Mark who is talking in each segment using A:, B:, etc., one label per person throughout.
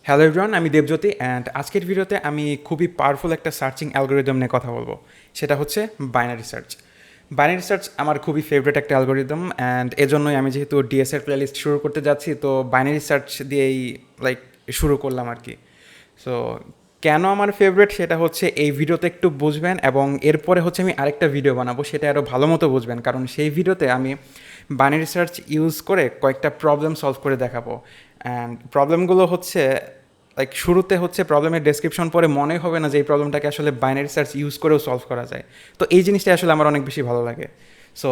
A: Hello everyone, আমি Debjyoti and আজকের ভিডিওতে আমি খুবই পাওয়ারফুল একটা সার্চিং অ্যালগোরিদম নিয়ে কথা বলবো। সেটা হচ্ছে বাইনারি সার্চ। বাইনারি সার্চ আমার খুবই ফেভারিট একটা অ্যালগোরিদম অ্যান্ড এজন্যই আমি যেহেতু ডিএসএর প্লেলিস্ট শুরু করতে যাচ্ছি, তো বাইনারি সার্চ দিয়েই লাইক শুরু করলাম আর কি। সো কেন আমার ফেভারিট সেটা হচ্ছে এই ভিডিওতে একটু বুঝবেন, এবং এরপরে হচ্ছে আমি আরেকটা ভিডিও বানাবো, সেটা আরও ভালো মতো বুঝবেন, কারণ সেই ভিডিওতে আমি বাইনারি সার্চ ইউজ করে কয়েকটা প্রবলেম সলভ করে দেখাবো। অ্যান্ড প্রবলেমগুলো হচ্ছে লাইক শুরুতে হচ্ছে প্রবলেমের ডেসক্রিপশন পরে মনে হবে না যে এই প্রবলেমটাকে আসলে বাইনারি সার্চ ইউজ করেও সলভ করা যায়। তো এই জিনিসটা আসলে আমার অনেক বেশি ভালো লাগে। So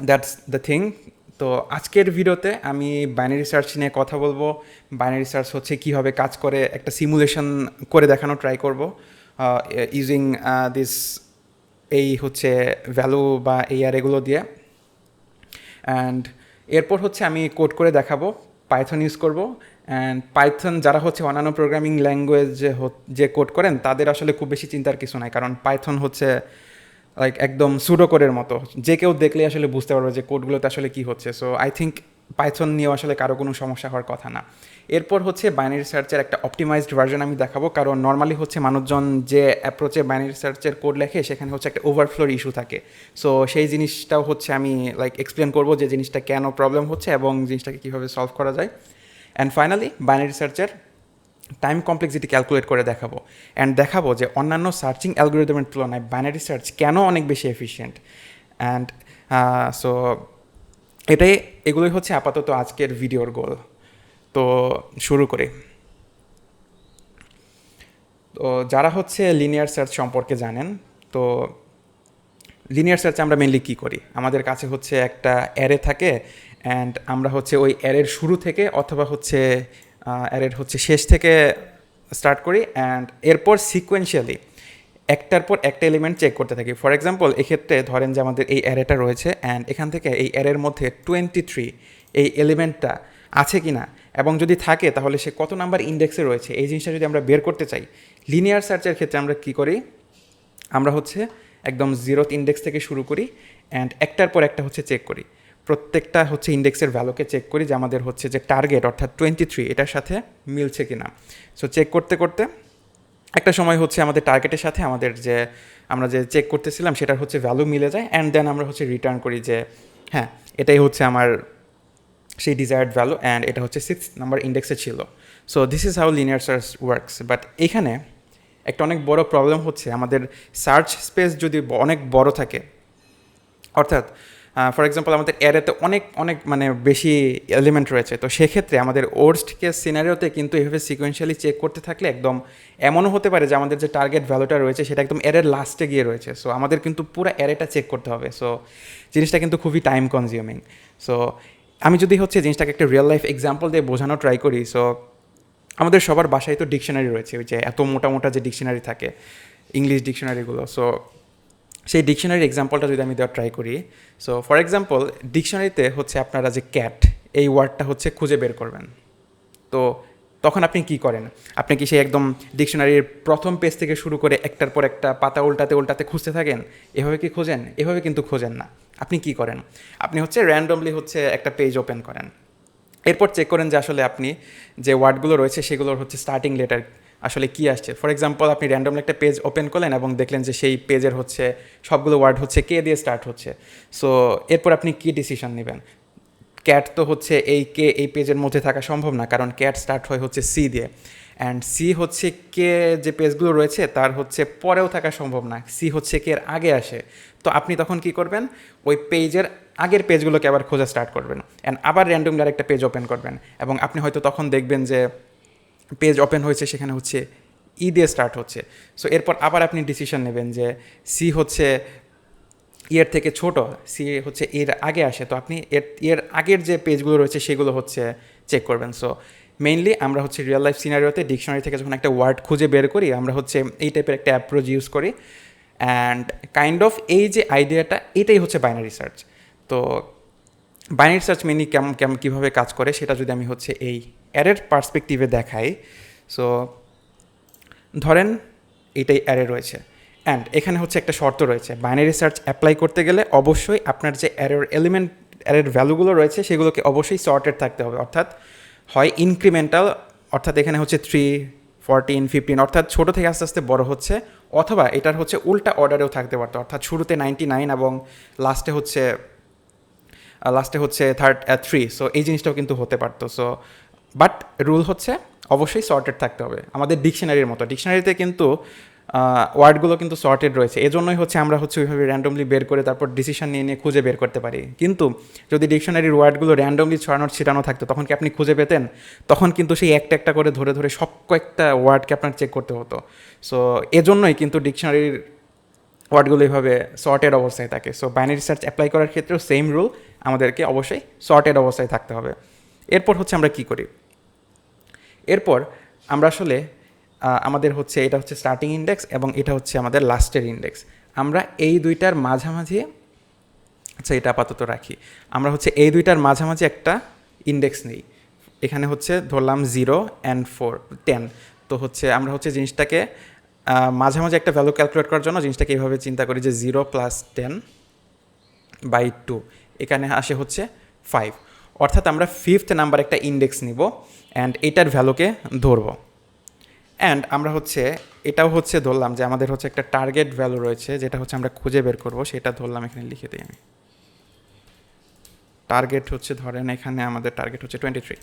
A: that's the thing. তো আজকের ভিডিওতে আমি বাইনারি সার্চ নিয়ে কথা বলবো। বাইনারি সার্চ হচ্ছে কীভাবে কাজ করে একটা সিমুলেশন করে দেখানো ট্রাই করব ইউজিং দিস, এই হচ্ছে ভ্যালু বা এই আর এগুলো দিয়ে। অ্যান্ড এরপর হচ্ছে আমি কোড করে দেখাবো, পাইথন ইউজ করব। অ্যান্ড পাইথন যারা হচ্ছে অন্যান্য প্রোগ্রামিং ল্যাঙ্গুয়েজ যে কোড করেন তাদের আসলে খুব বেশি চিন্তার কিছু নাই, কারণ পাইথন হচ্ছে লাইক একদম সুডোকোডের মতো, যে কেউ দেখলেই আসলে বুঝতে পারবে যে কোডগুলোতে আসলে কী হচ্ছে। সো আই থিঙ্ক পাইথন নিয়েও আসলে কারো কোনো সমস্যা হওয়ার কথা না। এরপর হচ্ছে বাইনারি সার্চের একটা অপটিমাইজড ভার্জন আমি দেখাবো, কারণ নর্মালি হচ্ছে মানুষজন যে অ্যাপ্রোচে বাইনারি সার্চের কোড লেখে সেখানে হচ্ছে একটা ওভারফ্লোর ইস্যু থাকে। সো সেই জিনিসটাও হচ্ছে আমি লাইক এক্সপ্লেন করবো যে জিনিসটা কেন প্রবলেম হচ্ছে এবং জিনিসটাকে কীভাবে সলভ করা যায়। অ্যান্ড ফাইনালি বাইনারি সার্চের টাইম কমপ্লেক্সিটি ক্যালকুলেট করে দেখাবো, অ্যান্ড দেখাবো যে অন্যান্য সার্চিং অ্যালগোরিদমের তুলনায় বাইনারি সার্চ কেন অনেক বেশি এফিশিয়েন্ট। অ্যান্ড সো এগুলোই হচ্ছে আপাতত আজকের ভিডিওর গোল। তো শুরু করি। তো যারা হচ্ছে লিনিয়ার সার্চ সম্পর্কে জানেন, তো লিনিয়ার সার্চে আমরা মেনলি কী করি, আমাদের কাছে হচ্ছে একটা অ্যারে থাকে, অ্যান্ড আমরা হচ্ছে ওই অ্যারের শুরু থেকে অথবা হচ্ছে অ্যারের হচ্ছে শেষ থেকে স্টার্ট করি, অ্যান্ড এরপর সিকোয়েন্সিয়ালি একটার পর একটা এলিমেন্ট চেক করতে থাকি। ফর এক্সাম্পল এক্ষেত্রে ধরেন যে আমাদের এই অ্যারেটা রয়েছে, অ্যান্ড এখান থেকে এই অ্যারের মধ্যে 23 এই এলিমেন্টটা আছে কি না, এবং যদি থাকে তাহলে সে কত নাম্বার ইন্ডেক্সে রয়েছে, এই জিনিসটা যদি আমরা বের করতে চাই, লিনিয়ার সার্চের ক্ষেত্রে আমরা কী করি, আমরা হচ্ছে একদম 0th ইন্ডেক্স থেকে শুরু করি, অ্যান্ড একটার পর একটা হচ্ছে চেক করি, প্রত্যেকটা হচ্ছে ইন্ডেক্সের ভ্যালুকে চেক করি যে আমাদের হচ্ছে যে টার্গেট অর্থাৎ 23 এটার সাথে মিলছে কি না। সো চেক করতে করতে একটা সময় হচ্ছে আমাদের টার্গেটের সাথে আমাদের যে আমরা যে চেক করতেছিলাম সেটার হচ্ছে ভ্যালু মিলে যায়, অ্যান্ড দেন আমরা হচ্ছে রিটার্ন করি যে হ্যাঁ এটাই হচ্ছে আমার সেই ডিজায়ার্ড ভ্যালু, অ্যান্ড এটা হচ্ছে 6 নাম্বার ইন্ডেক্সে ছিল। So this is how linear search works. But এখানে একটা অনেক বড় প্রবলেম হচ্ছে, আমাদের সার্চ স্পেস যদি অনেক বড় থাকে, অর্থাৎ ফর এক্সাম্পল আমাদের অ্যারেতে অনেক অনেক মানে বেশি এলিমেন্ট রয়েছে, তো সেক্ষেত্রে আমাদের ওয়ার্স্ট কেস সিনারিওতে কিন্তু এভাবে সিকোয়েন্সিয়ালি চেক করতে থাকলে একদম এমনও হতে পারে যে আমাদের যে টার্গেট ভ্যালুটা রয়েছে সেটা একদম অ্যারের লাস্টে গিয়ে রয়েছে। সো আমাদের কিন্তু পুরো অ্যারেটা চেক করতে হবে। সো জিনিসটা কিন্তু খুবই টাইম কনজিউমিং। সো আমি যদি হচ্ছে জিনিসটাকে একটা রিয়েল লাইফ এক্সাম্পল দিয়ে বোঝানো ট্রাই করি, সো আমাদের সবার বাসায় তো ডিকশনারি রয়েছে, ওই যে এত মোটা মোটা যে ডিকশনারি থাকে, ইংলিশ ডিকশনারিগুলো। সো সেই ডিকশনারির এক্সাম্পলটা যদি আমি দেওয়ার ট্রাই করি, সো ফর এক্সাম্পল ডিকশনারিতে হচ্ছে আপনারা যে ক্যাট এই ওয়ার্ডটা হচ্ছে খুঁজে বের করবেন, তো তখন আপনি কি করেন, আপনি কি সেই একদম ডিকশনারির প্রথম পেজ থেকে শুরু করে একটার পর একটা পাতা উল্টাতে উল্টাতে খুঁজতে থাকেন? এভাবে কি খোঁজেন? এভাবে কিন্তু খোঁজেন না। আপনি কি করেন, আপনি হচ্ছে র্যান্ডমলি হচ্ছে একটা পেজ ওপেন করেন, এরপর চেক করেন যে আসলে আপনি যে ওয়ার্ডগুলো রয়েছে সেগুলোর হচ্ছে স্টার্টিং লেটার আসলে কী আসছে। ফর এক্সাম্পল আপনি র্যান্ডমলি একটা পেজ ওপেন করলেন এবং দেখলেন যে সেই পেজের হচ্ছে সবগুলো ওয়ার্ড হচ্ছে কে দিয়ে স্টার্ট হচ্ছে। সো এরপর আপনি কী ডিসিশন নেবেন? ক্যাট তো হচ্ছে এই পেজের মধ্যে থাকা সম্ভব না, কারণ ক্যাট স্টার্ট হয় হচ্ছে সি দিয়ে, অ্যান্ড সি হচ্ছে কে যে পেজগুলো রয়েছে তার হচ্ছে পরেও থাকা সম্ভব না, সি হচ্ছে কে এর আগে আসে। তো আপনি তখন কি করবেন, ওই পেজের আগের পেজগুলোকে আবার খোঁজা স্টার্ট করবেন, অ্যান্ড আবার র্যান্ডমলি আরেকটা পেজ ওপেন করবেন, এবং আপনি হয়তো তখন দেখবেন যে পেজ ওপেন হয়েছে সেখানে হচ্ছে ই দিয়ে স্টার্ট হচ্ছে। সো এরপর আবার আপনি ডিসিশন নেবেন যে সি হচ্ছে এর থেকে ছোট, সি হচ্ছে এর আগে আসে, তো আপনি এর আগের যে পেজগুলো রয়েছে সেগুলো হচ্ছে চেক করবেন। সো মেইনলি আমরা হচ্ছে রিয়েল লাইফ সিনারিওতে ডিকশনারি থেকে যখন একটা ওয়ার্ড খুঁজে বের করি, আমরা হচ্ছে এই টাইপের একটা অ্যাপ্রোচ ইউজ করি, অ্যান্ড কাইন্ড অফ এই যে আইডিয়াটা এটাই হচ্ছে বাইনারি সার্চ। তো বাইনারি সার্চ মেনলি কেমন কীভাবে কাজ করে সেটা যদি আমি হচ্ছে এই অ্যারের পার্সপেক্টিভে দেখাই, সো ধরেন এটাই অ্যারে রয়েছে, অ্যান্ড এখানে হচ্ছে একটা শর্ত রয়েছে, বাইনারি সার্চ অ্যাপ্লাই করতে গেলে অবশ্যই আপনার যে অ্যারের ভ্যালুগুলো রয়েছে সেগুলোকে অবশ্যই সর্টেড থাকতে হবে, অর্থাৎ হয় ইনক্রিমেন্টাল অর্থাৎ এখানে হচ্ছে 3, 14, 15 অর্থাৎ ছোটো থেকে আস্তে আস্তে বড় হচ্ছে, অথবা এটার হচ্ছে উল্টা অর্ডারেও থাকতে পারতো, অর্থাৎ শুরুতে 99 এবং লাস্টে হচ্ছে 3। সো এই জিনিসটাও কিন্তু হতে পারতো। সো বাট রুল হচ্ছে অবশ্যই সর্টেড থাকতে হবে, আমাদের ডিকশনারির মতো। ডিকশনারিতে কিন্তু ওয়ার্ডগুলো কিন্তু সর্টেড রয়েছে, এজন্যই হচ্ছে আমরা হচ্ছে ওইভাবে র্যান্ডমলি বের করে তারপর ডিসিশন নিয়ে নিয়ে খুঁজে বের করতে পারি। কিন্তু যদি ডিকশনারির ওয়ার্ডগুলো র্যান্ডমলি ছিটানো থাকতো, তখন কি আপনি খুঁজে পেতেন? তখন কিন্তু সেই একটা একটা করে ধরে ধরে সব কয়েকটা ওয়ার্ডকে আপনার চেক করতে হতো। সো এজন্যই কিন্তু ডিকশনারির ওয়ার্ডগুলো এইভাবে সর্টেড অবস্থায় থাকে। সো বাইনারি সার্চ অ্যাপ্লাই করার ক্ষেত্রেও সেম রুল, আমাদেরকে অবশ্যই সর্টেড অবস্থায় থাকতে হবে। এরপর হচ্ছে আমরা কি করি, এরপর আমরা আসলে আমাদের হচ্ছে এটা হচ্ছে স্টার্টিং ইন্ডেক্স এবং এটা হচ্ছে আমাদের লাস্টের ইন্ডেক্স। আমরা এই দুইটার মাঝামাঝি, আচ্ছা এটা আপাতত রাখি, আমরা হচ্ছে এই দুইটার মাঝামাঝি একটা ইন্ডেক্স নেই। এখানে হচ্ছে ধরলাম 0 and 4, 10। তো হচ্ছে আমরা হচ্ছে জিনিসটাকে মাঝামাঝি একটা ভ্যালু ক্যালকুলেট করার জন্য জিনিসটাকে এইভাবে চিন্তা করি যে 0 + 10/2, এখানে আসে হচ্ছে 5। অর্থাৎ আমরা 5th নাম্বার একটা ইন্ডেক্স নিব অ্যান্ড এটার ভ্যালুকে ধরবো। অ্যান্ড আমরা হচ্ছে এটাও হচ্ছে ধরলাম যে আমাদের হচ্ছে একটা টার্গেট ভ্যালু রয়েছে, যেটা হচ্ছে আমরা খুঁজে বের করবো, সেটা ধরলাম, এখানে লিখে দিই আমি। টার্গেট হচ্ছে ধরেন এখানে আমাদের টার্গেট হচ্ছে 23।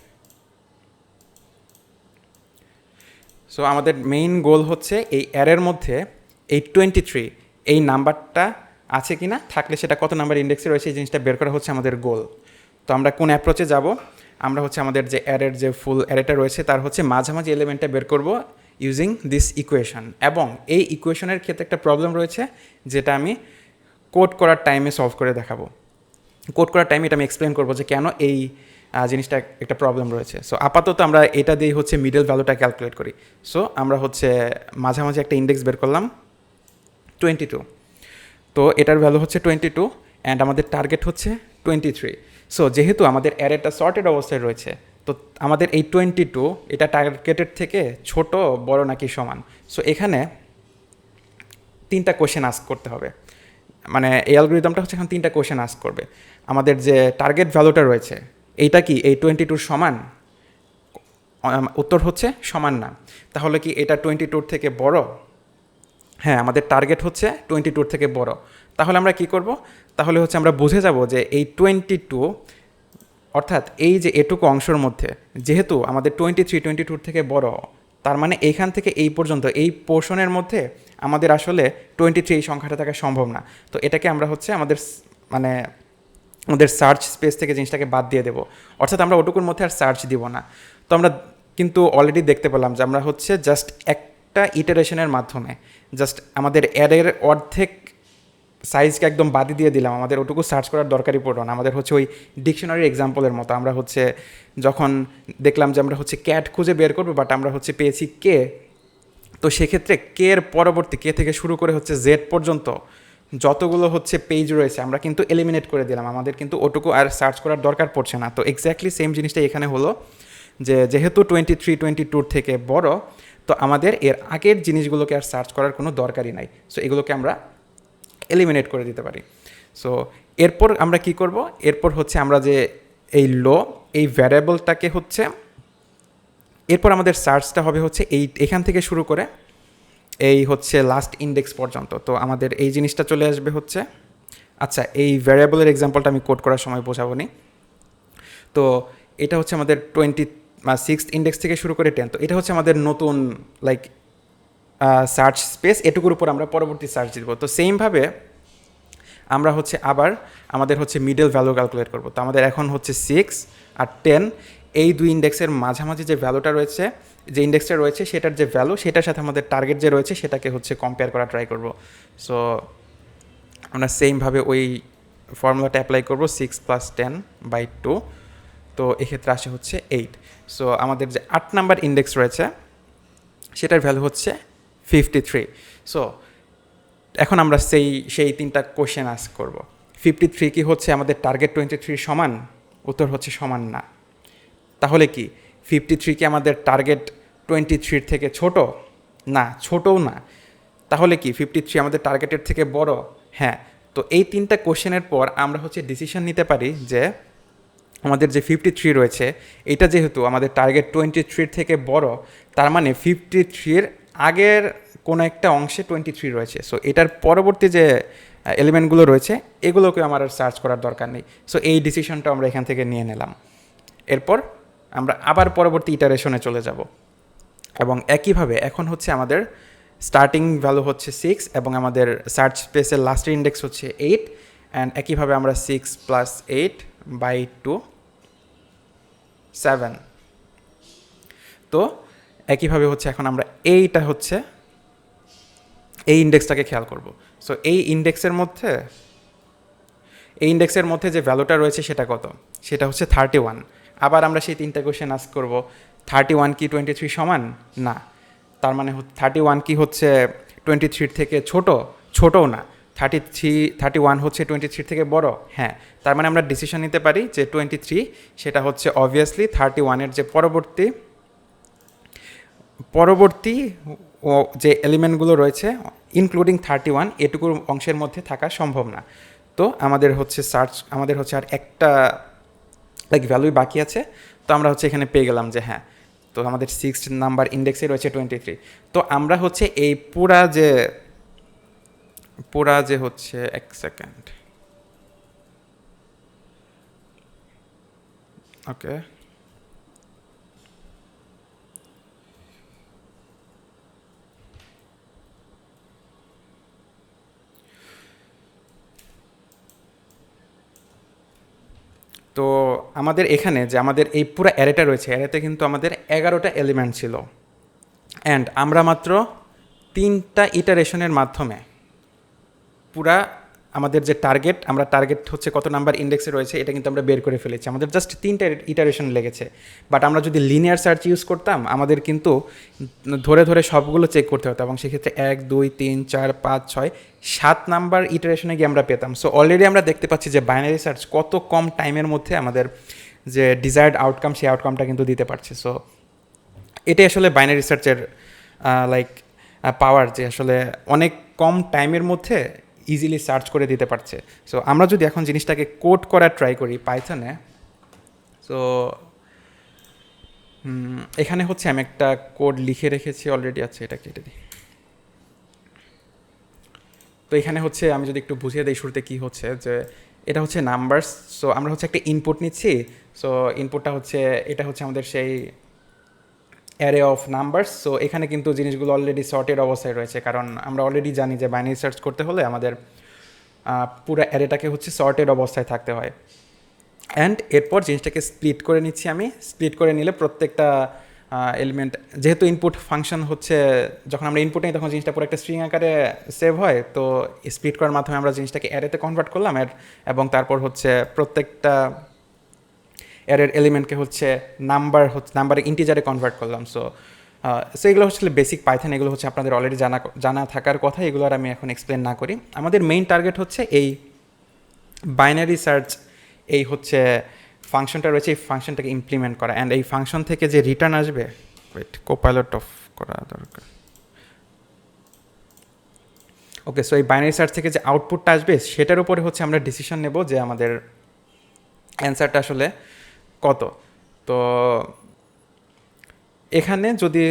A: সো আমাদের মেইন গোল হচ্ছে এই অ্যারের মধ্যে এই 23 এই নাম্বারটা আছে কি না, থাকলে সেটা কত নাম্বার ইন্ডেক্সে রয়েছে, এই জিনিসটা বের করা হচ্ছে আমাদের গোল। তো আমরা কোন অ্যাপ্রোচে যাব, আমরা হচ্ছে আমাদের যে অ্যারের যে ফুল অ্যারেটা রয়েছে তার হচ্ছে মাঝামাঝি এলিমেন্টটা বের করব ইউজিং দিস ইকুয়েশন। এবং এই ইকুয়েশনের ক্ষেত্রে একটা প্রবলেম রয়েছে, যেটা আমি কোড করার টাইমে সলভ করে দেখাবো। কোড করার টাইমে এটা আমি এক্সপ্লেন করবো যে কেন এই জিনিসটা একটা প্রবলেম রয়েছে। সো আপাতত আমরা এটা দিয়ে হচ্ছে মিডল ভ্যালুটা ক্যালকুলেট করি। সো আমরা হচ্ছে মাঝামাঝি একটা ইন্ডেক্স বের করলাম 22। তো এটার ভ্যালু হচ্ছে 22 অ্যান্ড আমাদের টার্গেট হচ্ছে 23। সো যেহেতু আমাদের অ্যারেটা সর্টেড অবস্থায় রয়েছে, তো আমাদের এই 22 এটা টার্গেটের থেকে ছোট, বড় নাকি সমান। সো এখানে 3টা কোয়েশ্চেন আস্ক করতে হবে, মানে এই অ্যালগরিদমটা হচ্ছে এখন 3টা কোয়েশ্চেন আস্ক করবে। আমাদের যে টার্গেট ভ্যালুটা রয়েছে এইটা কি এই 22 সমান? উত্তর হচ্ছে সমান না। তাহলে কি এটা 22 থেকে বড়? হ্যাঁ, আমাদের টার্গেট হচ্ছে 22 থেকে বড়। তাহলে আমরা কি করব, তাহলে হচ্ছে আমরা বুঝে যাব যে এই 22 অর্থাৎ এই যে এটুকু অংশের মধ্যে যেহেতু আমাদের 22 থেকে বড়, তার মানে এইখান থেকে এই পর্যন্ত এই পোর্শনের মধ্যে আমাদের আসলে 23 এই সংখ্যাটা থাকা সম্ভব না। তো এটাকে আমরা হচ্ছে আমাদের সার্চ স্পেস থেকে জিনিসটাকে বাদ দিয়ে দেবো, অর্থাৎ আমরা ওটুকুর মধ্যে আর সার্চ দিব না। তো আমরা কিন্তু অলরেডি দেখতে পেলাম যে আমরা হচ্ছে জাস্ট একটা ইটারেশনের মাধ্যমে জাস্ট আমাদের অ্যারের অর্ধেক সাইজকে একদম বাদি দিয়ে দিলাম, আমাদের ওটুকু সার্চ করার দরকারই পড়লো না। আমাদের হচ্ছে ওই ডিকশনারির এক্সাম্পলের মতো আমরা হচ্ছে যখন দেখলাম যে আমরা হচ্ছে ক্যাট খুঁজে বের করবো, বাট আমরা হচ্ছে পেয়েছি কে। তো সেক্ষেত্রে কে এর পরবর্তী কে থেকে শুরু করে হচ্ছে জেড পর্যন্ত যতগুলো হচ্ছে পেজ রয়েছে আমরা কিন্তু এলিমিনেট করে দিলাম, আমাদের কিন্তু ওটুকু আর সার্চ করার দরকার পড়ছে না। তো এক্স্যাক্টলি সেম জিনিসটা এখানে হলো যে যেহেতু 22 থেকে বড়, তো আমাদের এর আগের জিনিসগুলোকে আর সার্চ করার কোনো দরকারই নাই। সো এগুলোকে আমরা এলিমিনেট করে দিতে পারি। সো এরপর আমরা কি করব, এরপর হচ্ছে আমরা যে এই ভ্যারিয়েবলটাকে হচ্ছে এরপর আমাদের সার্চটা হবে হচ্ছে এখান থেকে শুরু করে এই হচ্ছে লাস্ট ইন্ডেক্স পর্যন্ত। তো আমাদের এই জিনিসটা চলে আসবে হচ্ছে, আচ্ছা এই ভ্যারিয়েবলের এক্সাম্পলটা আমি কোড করার সময় বোঝাবো নি। তো এটা হচ্ছে আমাদের 26th ইন্ডেক্স থেকে শুরু করে 10। তো এটা হচ্ছে আমাদের নতুন সার্চ স্পেস, এটুকুর উপর আমরা পরবর্তী সার্চ দিব। তো সেমভাবে আমরা হচ্ছে আবার আমাদের হচ্ছে মিডল ভ্যালু ক্যালকুলেট করব। তো আমাদের এখন হচ্ছে 6 আর 10 এই দুই ইন্ডেক্সের মাঝামাঝি যে ভ্যালুটা রয়েছে, যে ইন্ডেক্সটা রয়েছে সেটার যে ভ্যালু, সেটার সাথে আমাদের টার্গেট যে রয়েছে সেটাকে হচ্ছে কম্পেয়ার করা ট্রাই করব। সো আমরা সেমভাবে ওই ফর্মুলাটা অ্যাপ্লাই করব, 6 + 10/2। তো এক্ষেত্রে আসে হচ্ছে 8। সো আমাদের যে 8 নাম্বার ইন্ডেক্স রয়েছে সেটার ভ্যালু হচ্ছে 53। সো এখন আমরা সেই 3টা কোশ্চেন আস্ক করব। 53 কি হচ্ছে আমাদের টার্গেট 23 সমান? উত্তর হচ্ছে সমান না। তাহলে কি 53 কি আমাদের টার্গেট 23 থেকে ছোট? না, ছোটও না। তাহলে কি 53 আমাদের টার্গেটের থেকে বড়? হ্যাঁ। তো এই 3টা কোশ্চেনের পর আমরা হচ্ছে ডিসিশন নিতে পারি যে আমাদের যে 53 রয়েছে, এটা যেহেতু আমাদের টার্গেট 23 থেকে বড়, তার মানে 53-র আগের কোনো একটা অংশে 23 রয়েছে। সো এটার পরবর্তী যে এলিমেন্টগুলো রয়েছে এগুলোকে আমার আর সার্চ করার দরকার নেই। সো এই ডিসিশনটা আমরা এখান থেকে নিয়ে নিলাম। এরপর আমরা আবার পরবর্তী ইটারেশনে চলে যাব, এবং একইভাবে এখন হচ্ছে আমাদের স্টার্টিং ভ্যালু হচ্ছে 6 এবং আমাদের সার্চ স্পেসের লাস্টের ইন্ডেক্স হচ্ছে 8, অ্যান্ড একইভাবে আমরা 6 + 8/2 7। তো একইভাবে হচ্ছে এখন আমরা এইটা হচ্ছে এই ইন্ডেক্সটাকে খেয়াল করব। সো এই ইন্ডেক্সের মধ্যে যে ভ্যালুটা রয়েছে সেটা কত, সেটা হচ্ছে 31। আবার আমরা সেই 3টা কোয়েশ্চেন আস্ক করব, 31 কি 23 সমান? না। তার মানে 31 কি হচ্ছে 23 থেকে ছোটও না। 31 হচ্ছে 23 থেকে বড়? হ্যাঁ। তার মানে আমরা ডিসিশন নিতে পারি যে 23 সেটা হচ্ছে অবভিয়াসলি 31-এর যে পরবর্তী যে এলিমেন্টগুলো রয়েছে ইনক্লুডিং 31 এটুকুর অংশের মধ্যে থাকা সম্ভব না। তো আমাদের হচ্ছে আর একটা ভ্যালুই বাকি আছে। তো আমরা হচ্ছে এখানে পেয়ে গেলাম যে হ্যাঁ, তো আমাদের 6 নাম্বার ইন্ডেক্সে রয়েছে 23। তো আমরা হচ্ছে এই পুরা যে হচ্ছে, এক সেকেন্ড, ওকে, তো আমাদের এখানে যে আমাদের এই পুরো অ্যারেটা রয়েছে, অ্যারেতে কিন্তু আমাদের 11টা এলিমেন্ট ছিল, অ্যান্ড আমরা মাত্র 3টা ইটারেশনের মাধ্যমে পুরা আমাদের যে টার্গেট হচ্ছে কত নাম্বার ইন্ডেক্সে রয়েছে এটা কিন্তু আমরা বের করে ফেলেছি। আমাদের জাস্ট 3টা ইটারেশন লেগেছে। বাট আমরা যদি লিনিয়ার সার্চ ইউজ করতাম আমাদের কিন্তু ধরে ধরে সবগুলো চেক করতে হতো, এবং সেক্ষেত্রে 1 2 3 4 5 6 7 নাম্বার ইটারেশনে গিয়ে আমরা পেতাম। সো অলরেডি আমরা দেখতে পাচ্ছি যে বাইনারি সার্চ কত কম টাইমের মধ্যে আমাদের যে ডিজায়ার্ড আউটকাম সেই আউটকামটা কিন্তু দিতে পারছে। সো এটাই আসলে বাইনারি সার্চের পাওয়ার, যে আসলে অনেক কম টাইমের মধ্যে ইজিলি সার্চ করে দিতে পারছে। সো আমরা যদি এখন জিনিসটাকে কোড করার ট্রাই করি পাইথনে, সো এখানে হচ্ছে আমি একটা কোড লিখে রেখেছি অলরেডি, আছে, এটা কেটে দিই। তো এখানে হচ্ছে আমি যদি একটু বুঝিয়ে দিই শুরুতে কী হচ্ছে, যে এটা হচ্ছে নাম্বারস। সো আমরা হচ্ছে একটা ইনপুট নিচ্ছি। সো ইনপুটটা হচ্ছে, এটা হচ্ছে আমাদের সেই অ্যারে অফ নাম্বারস। সো এখানে কিন্তু জিনিসগুলো অলরেডি সর্টেড অবস্থায় রয়েছে, কারণ আমরা অলরেডি জানি যে বাইনারি সার্চ করতে হলে আমাদের পুরো অ্যারেটাকে হচ্ছে সর্টেড অবস্থায় থাকতে হয়। অ্যান্ড এরপর জিনিসটাকে স্প্লিট করে নিচ্ছি আমি। স্প্লিট করে নিলে প্রত্যেকটা এলিমেন্ট, যেহেতু ইনপুট ফাংশন হচ্ছে, যখন আমরা ইনপুট নিই তখন জিনিসটা পুরো একটা স্ট্রিং আকারে সেভ হয়। তো স্প্লিট করার মাধ্যমে আমরা জিনিসটাকে অ্যারেতে কনভার্ট করলাম, এবং তারপর প্রত্যেকটা অ্যারের এলিমেন্টকে নাম্বারে ইন্টিজারে কনভার্ট করলাম। সো এগুলো হচ্ছে বেসিক পাইথন, এগুলো হচ্ছে আপনাদের অলরেডি জানা থাকার কথা, এগুলো আর আমি এখন এক্সপ্লেন না করি। আমাদের মেইন টার্গেট হচ্ছে এই বাইনারি সার্চ, এই হচ্ছে ফাংশনটা রয়েছে, এই ফাংশনটাকে ইমপ্লিমেন্ট করা, অ্যান্ড এই ফাংশন থেকে যে রিটার্ন আসবে, কোপাইলট অফ করা দরকার। ওকে, সো এই বাইনারি সার্চ থেকে যে আউটপুটটা আসবে সেটার উপরে হচ্ছে আমরা ডিসিশন নেব যে আমাদের অ্যান্সারটা আসলে কত। তো এখানে যদি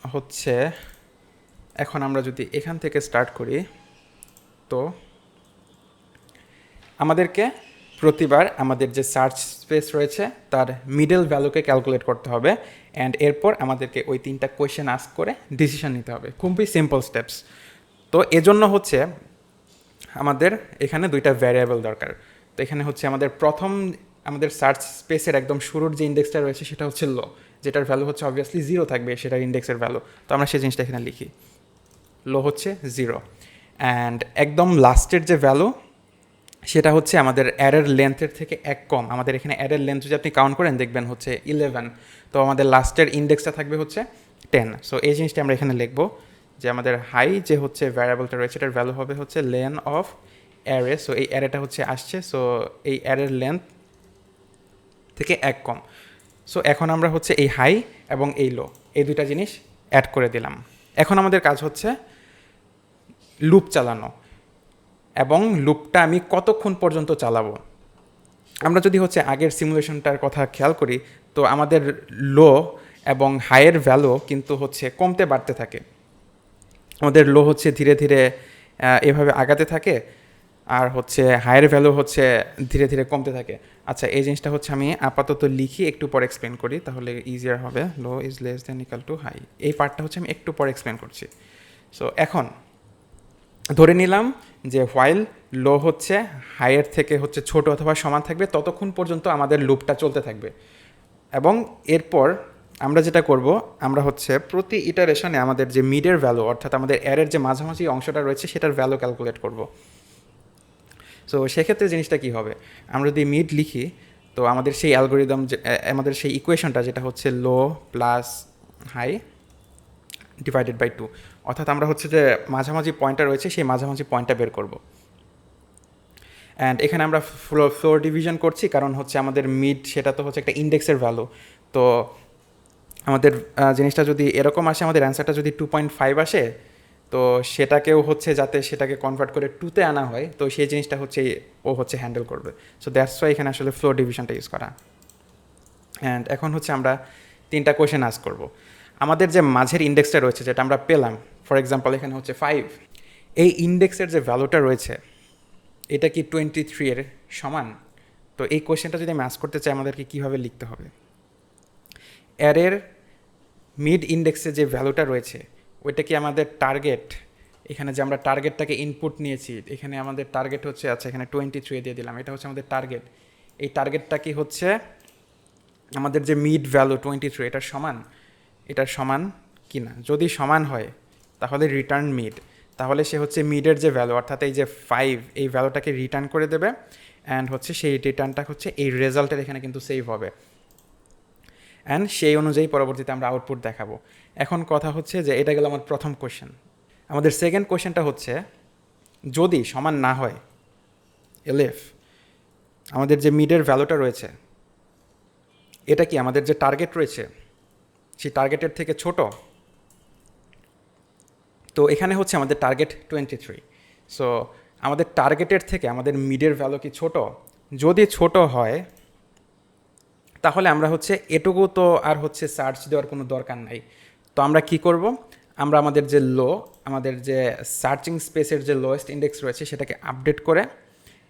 A: হচ্ছে, এখন আমরা যদি এখান থেকে স্টার্ট করি, তো আমাদেরকে প্রতিবার আমাদের যে সার্চ স্পেস রয়েছে তার মিডল ভ্যালুকে ক্যালকুলেট করতে হবে, অ্যান্ড এরপর আমাদেরকে ওই 3টা কোয়েশ্চেন আস্ক করে ডিসিশন নিতে হবে। খুবই সিম্পল স্টেপস। তো এজন্য হচ্ছে আমাদের এখানে 2টা ভ্যারিয়েবল দরকার। তো এখানে হচ্ছে আমাদের সার্চ স্পেসের একদম শুরুর যে ইন্ডেক্সটা রয়েছে সেটা হচ্ছে লো, যেটার ভ্যালু হচ্ছে অবভিয়াসলি 0 থাকবে, সেটার ইন্ডেক্সের ভ্যালু। তো আমরা সেই জিনিসটা এখানে লিখি, লো হচ্ছে 0। অ্যান্ড একদম লাস্টের যে ভ্যালু সেটা হচ্ছে আমাদের অ্যারের লেন্থের থেকে 1 কম। আমাদের এখানে অ্যারের লেন্থ যদি আপনি কাউন্ট করেন দেখবেন হচ্ছে 11। তো আমাদের লাস্টের ইন্ডেক্সটা থাকবে হচ্ছে 10। সো এই জিনিসটা আমরা এখানে লিখবো যে আমাদের হাই যে হচ্ছে ভ্যারিয়েবলটা রয়েছে এটার ভ্যালু হবে হচ্ছে লেন অফ অ্যারে। সো এই অ্যারেটা হচ্ছে আসছে, সো এই অ্যারের লেন্থ থেকে 1 কম। সো এখন আমরা হচ্ছে এই হাই এবং এই লো, এই 2টা জিনিস অ্যাড করে দিলাম। এখন আমাদের কাজ হচ্ছে লুপ চালানো, এবং লুপটা আমি কতক্ষণ পর্যন্ত চালাবো। আমরা যদি হচ্ছে আগের সিমুলেশনটার কথা খেয়াল করি, তো আমাদের লো এবং হাইয়ের ভ্যালু কিন্তু হচ্ছে কমতে বাড়তে থাকে। আমাদের লো হচ্ছে ধীরে ধীরে এভাবে আগাতে থাকে, আর হচ্ছে হায়ার ভ্যালু হচ্ছে ধীরে ধীরে কমতে থাকে। আচ্ছা, এই জিনিসটা হচ্ছে আমি আপাতত লিখি, একটু পরে এক্সপ্লেন করি, তাহলে ইজিয়ার হবে। Low is less than equal to high, এই পার্টটা হচ্ছে আমি একটু পরে এক্সপ্লেন করছি। সো এখন ধরে নিলাম যে হোয়াইল লো হচ্ছে হাইয়ের থেকে হচ্ছে ছোট অথবা সমান থাকবে, ততক্ষণ পর্যন্ত আমাদের লুপটা চলতে থাকবে। এবং এরপর আমরা যেটা করব, আমরা হচ্ছে প্রতি ইটারেশনে আমাদের যে মিডের ভ্যালু, অর্থাৎ আমাদের এরের যে মাঝামাঝি অংশটা রয়েছে সেটার ভ্যালু ক্যালকুলেট করব। সো সেক্ষেত্রে জিনিসটা কী হবে, আমরা যদি মিড লিখি, তো আমাদের সেই অ্যালগোরিদম, আমাদের সেই ইকুয়েশনটা যেটা হচ্ছে low plus high divided by 2, অর্থাৎ আমরা হচ্ছে যে মাঝামাঝি পয়েন্টটা রয়েছে সেই মাঝামাঝি পয়েন্টটা বের করব। অ্যান্ড এখানে আমরা ফ্লোর ডিভিশন করছি, কারণ হচ্ছে আমাদের মিড সেটা তো হচ্ছে একটা ইন্ডেক্সের ভ্যালু। তো আমাদের জিনিসটা যদি এরকম আসে, আমাদের অ্যান্সারটা যদি 2.5 আসে, তো সেটাকেও হচ্ছে যাতে সেটাকে কনভার্ট করে 2তে আনা হয়, তো সেই জিনিসটা হচ্ছে ও হচ্ছে হ্যান্ডেল করবে। সো দ্যাটস ওয়াই এখানে আসলে ফ্লোর ডিভিশনটা ইউজ করা। অ্যান্ড এখন হচ্ছে আমরা 3টা কোয়েশ্চেন আস্ক করব। আমাদের যে মাঝের ইন্ডেক্সটা রয়েছে যেটা আমরা পেলাম, ফর এক্সাম্পল এখানে হচ্ছে 5, এই ইন্ডেক্সের যে ভ্যালুটা রয়েছে এটা কি 23 এর সমান? তো এই কোয়েশ্চেনটা যদি আমি আস্ক করতে চাই, আমাদেরকে কীভাবে লিখতে হবে, অ্যারের মিড ইন্ডেক্সে যে ভ্যালুটা রয়েছে ওইটা কি আমাদের টার্গেট? এখানে যে আমরা টার্গেটটাকে ইনপুট নিয়েছি, এখানে আমাদের টার্গেট হচ্ছে, আচ্ছা এখানে 23 দিয়ে দিলাম, এটা হচ্ছে আমাদের টার্গেট। এই টার্গেটটা কি হচ্ছে আমাদের যে মিড ভ্যালু 23 এটার সমান কি না? যদি সমান হয় তাহলে রিটার্ন মিড, তাহলে সে হচ্ছে মিডের যে ভ্যালু, অর্থাৎ এই যে 5, এই ভ্যালুটাকে রিটার্ন করে দেবে। অ্যান্ড হচ্ছে সেই রিটার্নটা হচ্ছে এই রেজাল্টের এখানে কিন্তু সেভ হবে, অ্যান্ড সেই অনুযায়ী পরবর্তীতে আমরা আউটপুট দেখাবো। এখন কথা হচ্ছে যে এটা গেল আমার প্রথম কোয়েশ্চেন। আমাদের সেকেন্ড কোয়েশ্চেনটা হচ্ছে যদি সমান না হয়, এলএফ আমাদের যে মিডের ভ্যালুটা রয়েছে এটা কি আমাদের যে টার্গেট রয়েছে সেই টার্গেটের থেকে ছোট? তো এখানে হচ্ছে আমাদের টার্গেট 23। সো আমাদের টার্গেটের থেকে আমাদের মিডের ভ্যালু কি ছোট? যদি ছোট হয় তাহলে আমরা হচ্ছে এটুকু তো আর হচ্ছে সার্চ দেওয়ার কোনো দরকার নাই। তো আমরা কি করব, আমরা আমাদের যে আমাদের যে সার্চিং স্পেসের যে লোয়েস্ট ইন্ডেক্স রয়েছে সেটাকে আপডেট করে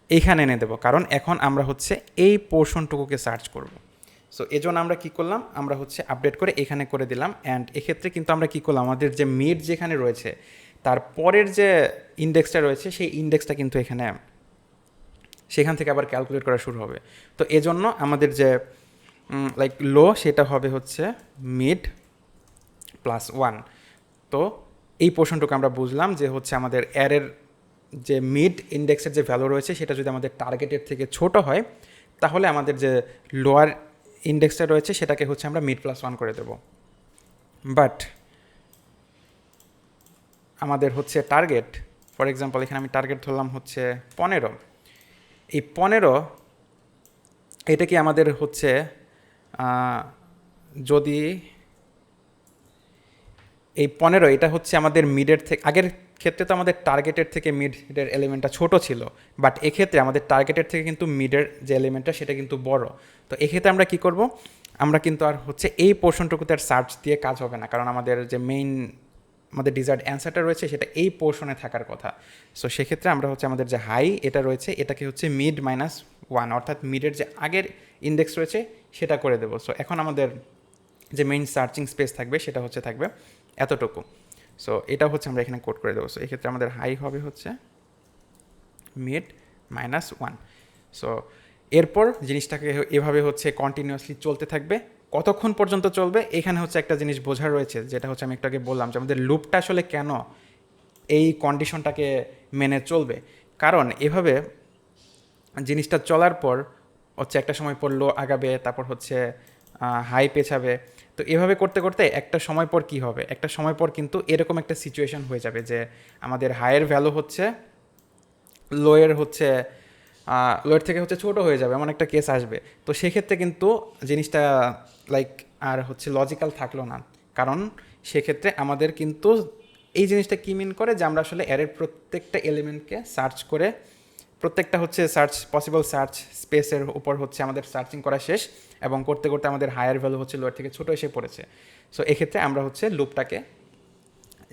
A: এইখানে এনে দেবো, কারণ এখন আমরা হচ্ছে এই পোর্শনটুকুকে সার্চ করব। সো এজন্য আমরা কি করলাম, আমরা হচ্ছে আপডেট করে এখানে করে দিলাম। অ্যান্ড এক্ষেত্রে কিন্তু আমরা কি করলাম, আমাদের যে মিড যেখানে রয়েছে তার পরের যে ইন্ডেক্সটা রয়েছে সেই ইন্ডেক্সটা কিন্তু এখানে, সেখান থেকে আবার ক্যালকুলেট করা শুরু হবে। তো এজন্য আমাদের যে লাইক লো সেটা হবে হচ্ছে মিড প্লাস 1। তো এই পোর্শনটুকু আমরা বুঝলাম যে হচ্ছে আমাদের অ্যারের যে মিড ইন্ডেক্সের যে ভ্যালু রয়েছে সেটা যদি আমাদের টার্গেটের থেকে ছোট হয়, তাহলে আমাদের যে লোয়ার ইন্ডেক্সটা রয়েছে সেটাকে হচ্ছে আমরা মিড প্লাস 1 করে দেব। বাট আমাদের হচ্ছে টার্গেট, ফর এক্সাম্পল এখানে আমি টার্গেট ধরলাম হচ্ছে 15, এই 15 এটা কি আমাদের হচ্ছে যদি এই 15 এটা হচ্ছে আমাদের মিডের থেকে, আগের ক্ষেত্রে তো আমাদের টার্গেটের থেকে মিডের এলিমেন্টটা ছোট ছিল, বাট এক্ষেত্রে আমাদের টার্গেটের থেকে কিন্তু মিডের যে এলিমেন্টটা সেটা কিন্তু বড়। তো এক্ষেত্রে আমরা কি করব, আমরা কিন্তু আর হচ্ছে এই পোর্শনটুকুতে আর সার্চ দিয়ে কাজ হবে না, কারণ আমাদের যে মেইন আমাদের ডিজায়ার্ড অ্যান্সারটা রয়েছে সেটা এই পোর্শনে থাকার কথা। সো সেক্ষেত্রে আমরা হচ্ছে আমাদের যে হাই এটা রয়েছে এটাকে হচ্ছে মিড মাইনাস 1, অর্থাৎ মিডের যে আগের ইন্ডেক্স রয়েছে সেটা করে দেবো। সো এখন আমাদের যে মেইন সার্চিং স্পেস থাকবে সেটা হচ্ছে থাকবে এতটুকু। সো এটা হচ্ছে আমরা এখানে কোড করে দেবো। সো এক্ষেত্রে আমাদের হাই হবে হচ্ছে মিড মাইনাস 1। সো এরপর জিনিসটাকে এভাবে হচ্ছে কন্টিনিউয়াসলি চলতে থাকবে। কতক্ষণ পর্যন্ত চলবে, এখানে হচ্ছে একটা জিনিস বোঝার রয়েছে, যেটা হচ্ছে আমি একটু আগে বললাম যে আমাদের লুপটা আসলে কেন এই কন্ডিশনটাকে মেনে চলবে। কারণ এভাবে জিনিসটা চলার পর হচ্ছে একটা সময় পর লো আগাবে, তারপর হচ্ছে হাই পেছাবে। তো এভাবে করতে করতে একটা সময় পর কি হবে, একটা সময় পর কিন্তু এরকম একটা সিচুয়েশন হয়ে যাবে যে আমাদের হাইয়ের ভ্যালু হচ্ছে লোয়ের হচ্ছে লোয়ের থেকে হচ্ছে ছোটো হয়ে যাবে, এমন একটা কেস আসবে। তো সেক্ষেত্রে কিন্তু জিনিসটা লাইক আর হচ্ছে লজিক্যাল থাকলো না, কারণ সেক্ষেত্রে আমাদের কিন্তু এই জিনিসটা কী মিন করে যে আমরা আসলে অ্যারের প্রত্যেকটা এলিমেন্টকে সার্চ করে প্রত্যেকটা হচ্ছে সার্চ পসিবল সার্চ স্পেসের উপর হচ্ছে আমাদের সার্চিং করা শেষ, এবং করতে করতে আমাদের হায়ার ভ্যালু হচ্ছে লোয়ার থেকে ছোটো এসে পড়েছে। সো এক্ষেত্রে আমরা হচ্ছে লুপটাকে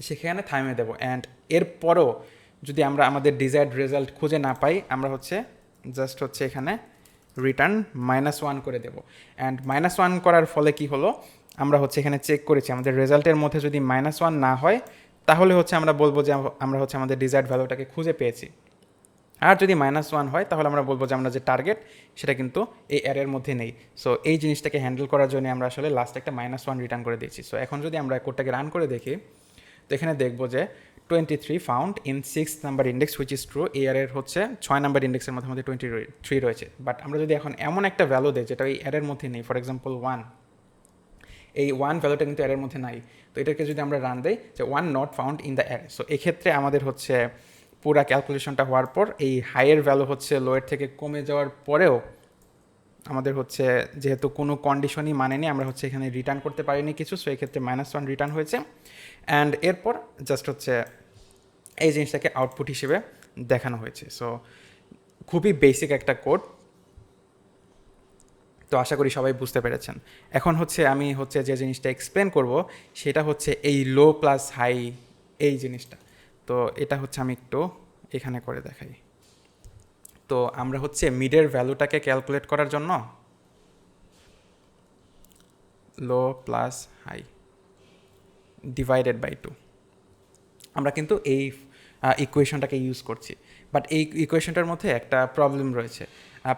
A: সেখানে থামিয়ে দেবো। অ্যান্ড এরপরও যদি আমরা আমাদের ডিজায়ার্ড রেজাল্ট খুঁজে না পাই, আমরা হচ্ছে জাস্ট হচ্ছে এখানে রিটার্ন -1 করে দেবো। অ্যান্ড -1 করার ফলে কি হলো, আমরা হচ্ছে এখানে চেক করেছি আমাদের রেজাল্টের মধ্যে যদি -1 না হয়, তাহলে হচ্ছে আমরা বলবো যে আমরা হচ্ছে আমাদের ডিজায়ার্ড ভ্যালুটাকে খুঁজে পেয়েছি। আর যদি -1 হয়, তাহলে আমরা বলবো যে আমরা যে টার্গেট সেটা কিন্তু এই অ্যারের মধ্যে নেই। সো এই জিনিসটাকে হ্যান্ডেল করার জন্য আমরা আসলে লাস্ট একটা -1 রিটার্ন করে দিয়েছি। সো এখন যদি আমরা কোডটাকে রান করে দেখি, তো এখানে দেখবো যে 23 found in 6 number index which is true. এই অ্যারের হচ্ছে 6 নাম্বার ইন্ডেক্সের মধ্যে আমাদের 23 রয়েছে। বাট আমরা যদি এখন এমন একটা ভ্যালু দেয় যেটা এই অ্যারের মধ্যে নেই, ফর এক্সাম্পল 1, এই 1 ভ্যালুটা কিন্তু অ্যারের মধ্যে নাই, তো এটাকে যদি আমরা রান দেই যে 1 not found in the array, so এক্ষেত্রে আমাদের হচ্ছে পুরা ক্যালকুলেশনটা হওয়ার পর এই হাইয়ের ভ্যালু হচ্ছে লোয়ের থেকে কমে যাওয়ার পরেও আমাদের হচ্ছে যেহেতু কোনো কন্ডিশনই মানেনি, আমরা হচ্ছে এখানে রিটার্ন করতে পারিনি কিছু, সো এক্ষেত্রে -1 রিটার্ন হয়েছে। অ্যান্ড এরপর জাস্ট হচ্ছে এই জিনিসটাকে আউটপুট হিসেবে দেখানো হয়েছে। সো খুবই বেসিক একটা কোড, তো আশা করি সবাই বুঝতে পেরেছেন। এখন হচ্ছে আমি হচ্ছে যে জিনিসটা এক্সপ্লেন করব সেটা হচ্ছে এই লো প্লাস হাই এই জিনিসটা। তো এটা হচ্ছে আমি একটু এখানে করে দেখাই। তো আমরা হচ্ছে মিডের ভ্যালুটাকে ক্যালকুলেট করার জন্য লো প্লাস হাই ডিভাইডেড বাই 2 আমরা কিন্তু এই ইকুয়েশনটাকে ইউজ করছি। বাট এই ইকুয়েশনটার মধ্যে একটা প্রবলেম রয়েছে।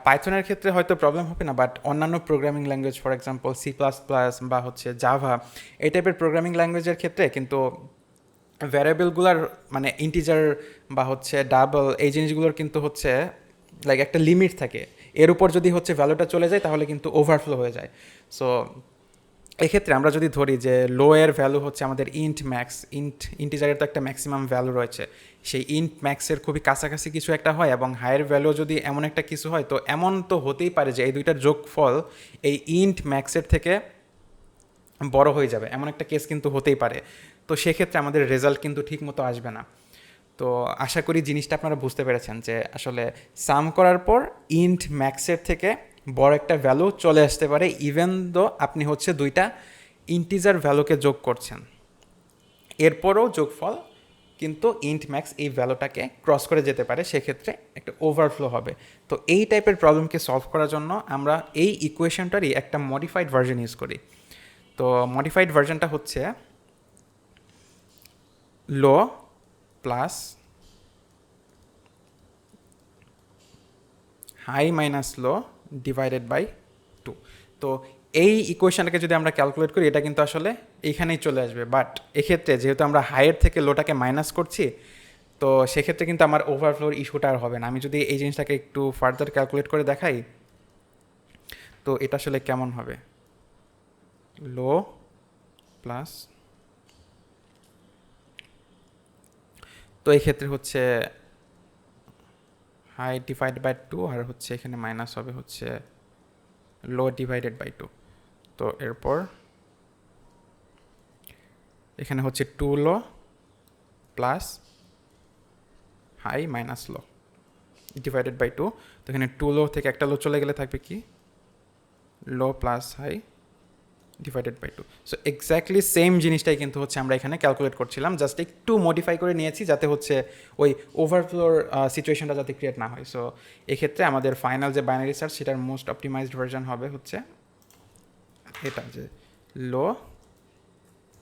A: পাইথনের ক্ষেত্রে হয়তো প্রবলেম হবে না, বাট অন্যান্য programming language, for example C++ বা হচ্ছে জাভা, এই টাইপের প্রোগ্রামিং ল্যাঙ্গুয়েজের ক্ষেত্রে কিন্তু ভ্যারিয়েবলগুলোর মানে ইন্টিজার বা হচ্ছে ডাবল এই জিনিসগুলোর কিন্তু হচ্ছে লাইক একটা লিমিট থাকে। এর উপর যদি হচ্ছে ভ্যালুটা চলে যায় তাহলে কিন্তু ওভারফ্লো হয়ে যায়। সো এক্ষেত্রে আমরা যদি ধরি যে লো এর ভ্যালু হচ্ছে আমাদের ইন্ট ম্যাক্স, ইন্টিজারের তো একটা ম্যাক্সিমাম ভ্যালু রয়েছে, সেই ইন্ট ম্যাক্সের খুবই কাছাকাছি কিছু একটা হয়, এবং হায়ার ভ্যালু যদি এমন একটা কিছু হয়, তো এমন তো হতেই পারে যে এই দুইটার যোগফল এই ইন্ট ম্যাক্সের থেকে বড় হয়ে যাবে, এমন একটা কেস কিন্তু হতেই পারে। তো সেক্ষেত্রে আমাদের রেজাল্ট কিন্তু ঠিক মতো আসবে না। তো আশা করি জিনিসটা আপনারা বুঝতে পেরেছেন যে আসলে সাম করার পর ইন্ট ম্যাক্সের থেকে বড় একটা ভ্যালু চলে আসতে পারে, ইভেন দো আপনি হচ্ছে দুইটা ইন্টিজার ভ্যালুকে যোগ করছেন, এরপরও যোগফল কিন্তু ইন্ট ম্যাক্স এই ভ্যালুটাকে ক্রস করে যেতে পারে, সেক্ষেত্রে একটা ওভারফ্লো হবে। তো এই টাইপের প্রবলেমকে সলভ করার জন্য আমরা এই ইকুয়েশনটারই একটা মডিফাইড ভার্জন ইউজ করি। তো মডিফাইড ভার্জনটা হচ্ছে low plus high minus low divided by 2। তো এই ইকুয়েশনটাকে যদি আমরা ক্যালকুলেট করি, এটা কিন্তু আসলে এইখানেই চলে আসবে। বাট এক্ষেত্রে যেহেতু আমরা হাইয়ের থেকে লোটাকে মাইনাস করছি, তো সেক্ষেত্রে কিন্তু আমার ওভারফ্লোর ইস্যুটা আর হবে না। আমি যদি এই জিনিসটাকে একটু ফার্দার ক্যালকুলেট করে দেখাই, তো এটা আসলে কেমন হবে, লো প্লাস, তো এই ক্ষেত্রে হচ্ছে হাই ডিভাইড বাই 2 আর হচ্ছে এখানে মাইনাস হবে হচ্ছে লো ডিভাইডেড বাই 2। তো এরপর এখানে হচ্ছে 2 low plus high minus low divided by 2। তো এখানে 2 লো থেকে একটা লো চলে গেলে থাকবে কি low plus high divided by 2। So exactly same জিনিসটাই কিন্তু হচ্ছে আমরা এখানে ক্যালকুলেট করছিলাম, জাস্ট একটু মডিফাই করে নিয়েছি যাতে হচ্ছে ওই ওভারফ্লোর সিচুয়েশনটা যাতে ক্রিয়েট না হয়। সো এক্ষেত্রে আমাদের ফাইনাল যে বাইনারি সার্চ সেটার মোস্ট অপটিমাইজড ভার্জন হবে হচ্ছে এটা, যে লো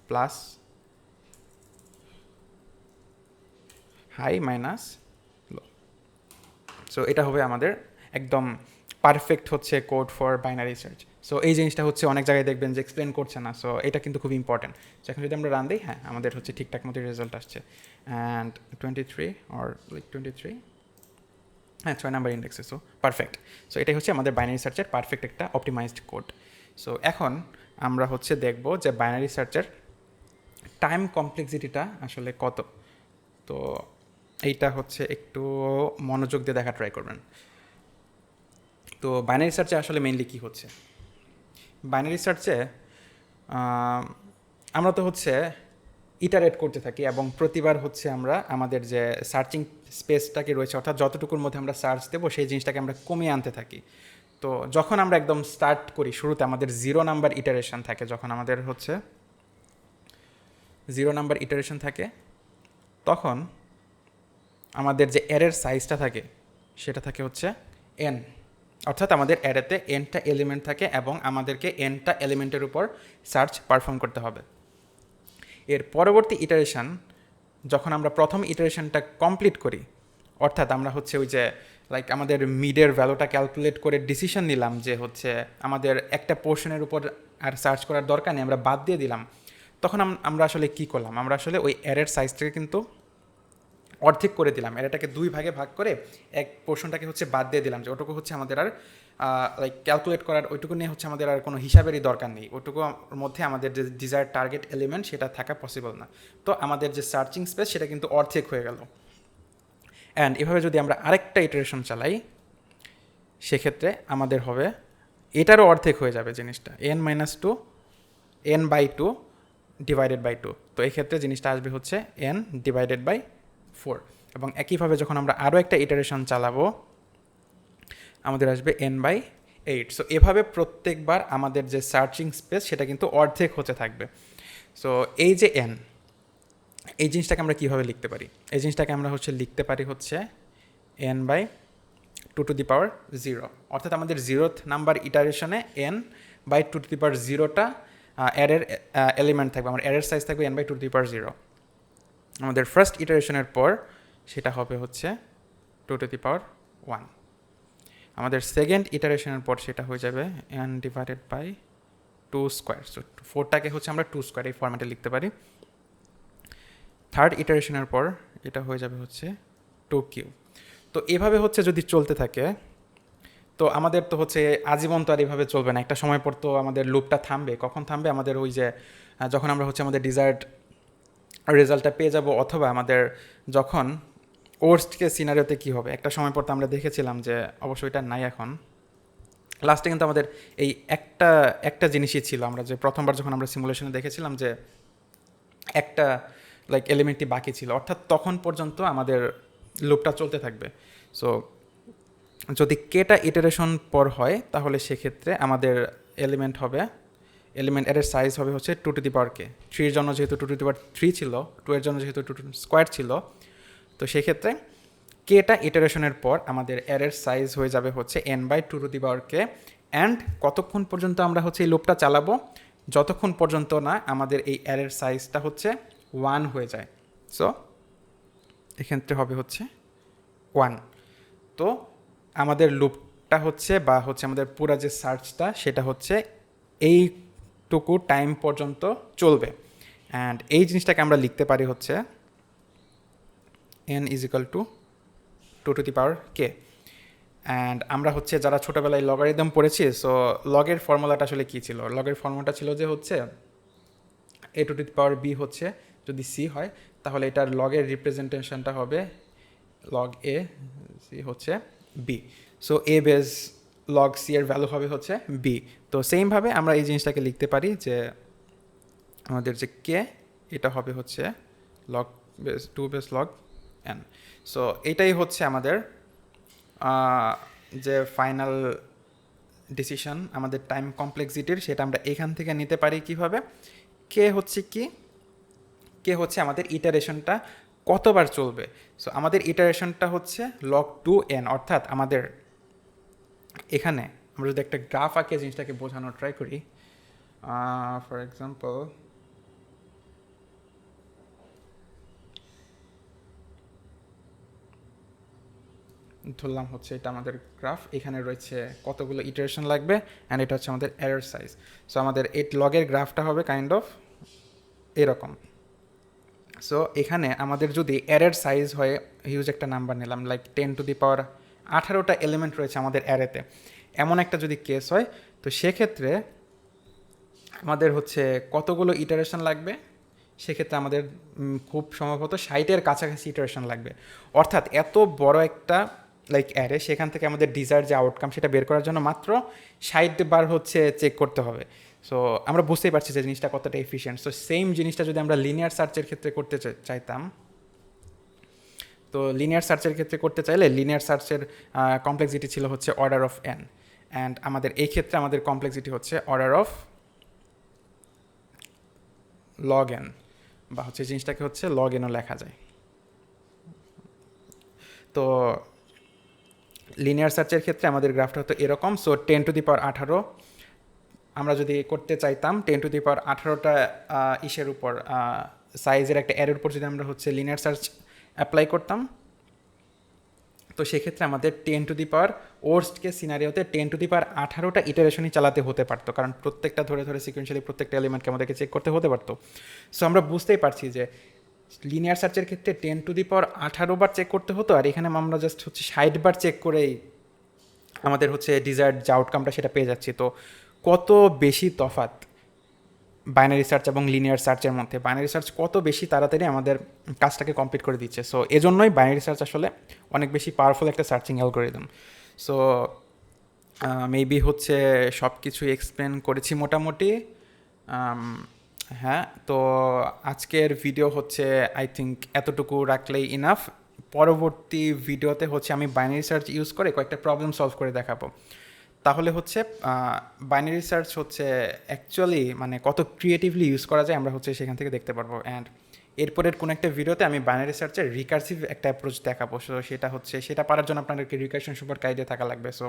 A: প্লাস হাই মাইনাস লো। সো এটা হবে আমাদের একদম পারফেক্ট হচ্ছে code for binary search. So এই জিনিসটা হচ্ছে অনেক জায়গায় দেখবেন যে এক্সপ্লেন করছে না, সো এটা কিন্তু খুব ইম্পর্টেন্ট। সো এখন যদি আমরা রান দিই, হ্যাঁ আমাদের হচ্ছে ঠিকঠাক মতো রেজাল্ট আসছে। অ্যান্ড 23 অর লাইক 23, হ্যাঁ 6 নাম্বার ইন্ডেক্সে, সো পারফেক্ট। সো এটাই হচ্ছে আমাদের বাইনারি সার্চের পারফেক্ট একটা অপটিমাইজড কোড। সো এখন আমরা হচ্ছে দেখব যে বাইনারি সার্চের টাইম কমপ্লেক্সিটিটা আসলে কত। তো এইটা হচ্ছে একটু মনোযোগ দিয়ে দেখা ট্রাই করবেন। তো বাইনারি সার্চে আসলে মেইনলি কী হচ্ছে, বাইনারি সার্চে আমরা তো হচ্ছে ইটারেট করতে থাকি এবং প্রতিবার হচ্ছে আমরা আমাদের যে সার্চিং স্পেসটাকে রয়েছে অর্থাৎ যতটুকুর মধ্যে আমরা সার্চ দেবো সেই জিনিসটাকে আমরা কমিয়ে আনতে থাকি। তো যখন আমরা একদম স্টার্ট করি শুরুতে আমাদের 0 নাম্বার ইটারেশন থাকে, যখন আমাদের হচ্ছে 0 নাম্বার ইটারেশন থাকে তখন আমাদের যে অ্যারের সাইজটা থাকে সেটা থাকে হচ্ছে n, অর্থাৎ আমাদের অ্যারেতে nটা এলিমেন্ট থাকে এবং আমাদেরকে nটা এলিমেন্টের উপর সার্চ পারফর্ম করতে হবে। এর পরবর্তী ইটারেশন যখন আমরা প্রথম ইটারেশনটা কমপ্লিট করি, অর্থাৎ আমরা হচ্ছে ওই যে লাইক আমাদের মিডের ভ্যালুটা ক্যালকুলেট করে ডিসিশন নিলাম যে হচ্ছে আমাদের একটা পোর্শনের উপর আর সার্চ করার দরকার নেই, আমরা বাদ দিয়ে দিলাম, তখন আমরা আসলে কি করলাম, আমরা আসলে ওই অ্যারের সাইজটাকে কিন্তু অর্ধেক করে দিলাম, এটাকে 2 ভাগে ভাগ করে এক পোর্শনটাকে হচ্ছে বাদ দিয়ে দিলাম, যে ওটুকু হচ্ছে আমাদের আর লাইক ক্যালকুলেট করার ওইটুকু নিয়ে হচ্ছে আমাদের আর কোনো হিসাবেরই দরকার নেই, ওইটুকুর মধ্যে আমাদের যে ডিজায়ার টার্গেট এলিমেন্ট সেটা থাকা পসিবল না। তো আমাদের যে সার্চিং স্পেস সেটা কিন্তু অর্ধেক হয়ে গেল। অ্যান্ড এভাবে যদি আমরা আরেকটা ইটারেশন চালাই সেক্ষেত্রে আমাদের হবে এটারও অর্ধেক হয়ে যাবে জিনিসটা, n-2 n/2 ডিভাইডেড বাই 2। তো এই ক্ষেত্রে জিনিসটা আসবে হচ্ছে n/4। এবং একইভাবে যখন আমরা আরও একটা ইটারেশন চালাবো আমাদের আসবে n/8। সো এভাবে প্রত্যেকবার আমাদের যে সার্চিং স্পেস সেটা কিন্তু অর্ধেক হতে থাকবে। সো এই যে n, এই জিনিসটাকে আমরা কীভাবে লিখতে পারি, এই জিনিসটাকে আমরা হচ্ছে লিখতে পারি হচ্ছে n/2⁻0, অর্থাৎ আমাদের 0th নাম্বার ইটারেশনে n/2⁻0টা অ্যারের এলিমেন্ট থাকবে, আমার অ্যারের সাইজ থাকবে n/2⁻0। আমাদের ফার্স্ট ইটারেশনের পর সেটা হবে হচ্ছে 2⁻1। আমাদের সেকেন্ড ইটারেশনের পর সেটা হয়ে যাবে n/2²। সো 4টাকে হচ্ছে আমরা 2² এই ফরম্যাটে লিখতে পারি। থার্ড ইটারেশনের পর এটা হয়ে যাবে হচ্ছে 2³ তো এভাবে হচ্ছে যদি চলতে থাকে তো আমাদের তো হচ্ছে আজীবন তো আর এভাবে চলবে না, একটা সময় পর তো আমাদের লুপটা থামবে। কখন থামবে, আমাদের ওই যে যখন আমরা হচ্ছে আমাদের ডিজায়ার্ড রেজাল্টটা পেয়ে যাব, অথবা আমাদের যখন ওয়ার্স্ট কেস সিনারিওতে কী হবে, একটা সময় পর তো আমরা দেখেছিলাম যে অবশ্যই এটা নাই এখন, লাস্টে কিন্তু আমাদের এই একটা জিনিসই ছিল, আমরা যে প্রথমবার যখন আমরা সিমুলেশনে দেখেছিলাম যে একটা লাইক এলিমেন্টটি বাকি ছিল, অর্থাৎ তখন পর্যন্ত আমাদের লুপটা চলতে থাকবে। সো যদি কেটা ইটারেশন পর হয় তাহলে সেক্ষেত্রে আমাদের এলিমেন্ট এর সাইজ হবে হচ্ছে 2⁻k। 3 এর জন্য যেহেতু 2⁻3 ছিল, 2 এর জন্য যেহেতু 2² ছিল, তো সেক্ষেত্রে কেটা ইটারেশনের পর আমাদের এর সাইজ হয়ে যাবে হচ্ছে n/2⁻k। অ্যান্ড কতক্ষণ পর্যন্ত আমরা হচ্ছে এই লুপটা চালাবো, যতক্ষণ পর্যন্ত না আমাদের এই এর সাইজটা হচ্ছে 1 হয়ে যায়। সো এক্ষেত্রে হবে হচ্ছে 1। তো আমাদের লুপটা হচ্ছে বা হচ্ছে আমাদের পুরো যে সার্চটা সেটা হচ্ছে এইটুকু টাইম পর্যন্ত চলবে। অ্যান্ড এই জিনিসটাকে আমরা লিখতে পারি হচ্ছে n=2⁻k। অ্যান্ড আমরা হচ্ছে যারা ছোটোবেলায় লগারিদম পড়েছি, সো লগের ফর্মুলাটা আসলে কী ছিল, লগের ফর্মুলাটা ছিল যে হচ্ছে a⁻b হচ্ছে যদি c হয় তাহলে এটার লগের রিপ্রেজেন্টেশনটা হবে log a, c হচ্ছে b। So a base log c এর ভ্যালু হবে হচ্ছে b। তো সেমভাবে আমরা এই জিনিসটাকে লিখতে পারি যে আমাদের যে k এটা হবে হচ্ছে log base 2 base log n। So এটাই হচ্ছে আমাদের যে ফাইনাল ডিসিশন আমাদের টাইম কমপ্লেক্সিটির, সেটা আমরা এখান থেকে নিতে পারি কিভাবে, কে হচ্ছে আমাদের ইটারেশনটা কতবার চলবে। সো আমাদের ইটারেশনটা হচ্ছে log 2n, অর্থাৎ আমাদের এখানে আমরা যদি একটা গ্রাফ আঁকে জিনিসটাকে বোঝানোর ট্রাই করি, ফর এক্সাম্পল ধরলাম হচ্ছে এটা আমাদের গ্রাফ, এখানে রয়েছে কতগুলো ইটারেশন লাগবে অ্যান্ড এটা হচ্ছে আমাদের এরর সাইজ। সো আমাদের এই লগের গ্রাফটা হবে কাইন্ড অফ এরকম। সো এখানে আমাদের যদি অ্যারের সাইজ হয় হিউজ একটা নাম্বার নিলাম, লাইক 10⁻18টা এলিমেন্ট রয়েছে আমাদের অ্যারেতে, এমন একটা যদি কেস হয়, তো সেক্ষেত্রে আমাদের হচ্ছে কতগুলো ইটারেশন লাগবে, সেক্ষেত্রে আমাদের খুব সম্ভবত 60-এর কাছাকাছি ইটারেশন লাগবে। অর্থাৎ এত বড় একটা লাইক অ্যারে, সেখান থেকে আমাদের ডিজায়ার যে আউটকাম সেটা বের করার জন্য মাত্র 60 বার হচ্ছে চেক করতে হবে। সো আমরা বুঝতেই পারছি যে জিনিসটা কতটা এফিশিয়েন্ট। সো সেম জিনিসটা যদি আমরা লিনিয়ার সার্চের ক্ষেত্রে করতে চাইতাম, তো লিনিয়ার সার্চের ক্ষেত্রে করতে চাইলে লিনিয়ার সার্চের কমপ্লেক্সিটি ছিল হচ্ছে অর্ডার অফ এন, অ্যান্ড আমাদের এই ক্ষেত্রে আমাদের কমপ্লেক্সিটি হচ্ছে অর্ডার অফ লগ এন, বা হচ্ছে জিনিসটাকে হচ্ছে লগ এনও লেখা যায়। তো লিনিয়ার সার্চের ক্ষেত্রে আমাদের গ্রাফটা হতো এরকম। সো 10⁻18 আমরা যদি করতে চাইতাম 10⁻18টা ইসের উপর সাইজের একটা অ্যারের উপর যদি আমরা হচ্ছে লিনিয়ার সার্চ অ্যাপ্লাই করতাম, তো সেক্ষেত্রে আমাদের 10 ওর্স্ট কেস সিনারিওতে 10⁻18টা ইটারেশনই চালাতে হতে পারতো, কারণ প্রত্যেকটা ধরে ধরে সিকুয়েন্সিয়ালি প্রত্যেকটা এলিমেন্টকে আমাদেরকে চেক করতে হতে পারতো। সো আমরা বুঝতেই পারছি যে লিনিয়ার সার্চের ক্ষেত্রে 10⁻18 বার চেক করতে হতো, আর এখানে আমরা জাস্ট হচ্ছে 60 বার চেক করেই আমাদের হচ্ছে ডিজায়ার্ড যে আউটকামটা সেটা পেয়ে যাচ্ছি। তো কত বেশি তফাৎ বাইনারি সার্চ এবং লিনিয়ার সার্চের মধ্যে। বাইনারি সার্চ কত বেশি তাড়াতাড়ি আমাদের কাজটাকে কমপ্লিট করে দিচ্ছে। সো এজন্যই বাইনারি সার্চ আসলে অনেক বেশি পাওয়ারফুল একটা সার্চিং অ্যালগোরিদম। সো মেবি হচ্ছে সব কিছু এক্সপ্লেন করেছি মোটামুটি। হ্যাঁ, তো আজকের ভিডিও হচ্ছে আই থিঙ্ক এতটুকু রাখলেই ইনাফ। পরবর্তী ভিডিওতে হচ্ছে আমি বাইনারি সার্চ ইউজ করে কয়েকটা প্রবলেম সলভ করে দেখাবো। তাহলে হচ্ছে বাইনারি সার্চ হচ্ছে অ্যাকচুয়ালি মানে কত ক্রিয়েটিভলি ইউজ করা যায় আমরা হচ্ছে সেখান থেকে দেখতে পারবো। অ্যান্ড এরপরের কোনো একটা ভিডিওতে আমি বাইনারি সার্চের রিকার্সিভ একটা অ্যাপ্রোচ দেখাবো। সো সেটা হচ্ছে সেটা পারার জন্য আপনাদেরকে রিকার্শন সম্পর্কে আইডিয়া থাকা লাগবে। সো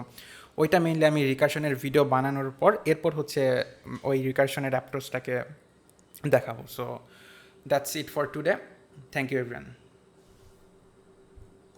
A: ওইটা মেইনলি আমি রিকার্শনের ভিডিও বানানোর পর এরপর হচ্ছে ওই রিকার্শনের অ্যাপ্রোচটাকে দেখাবো। So that's it for today. Thank you everyone.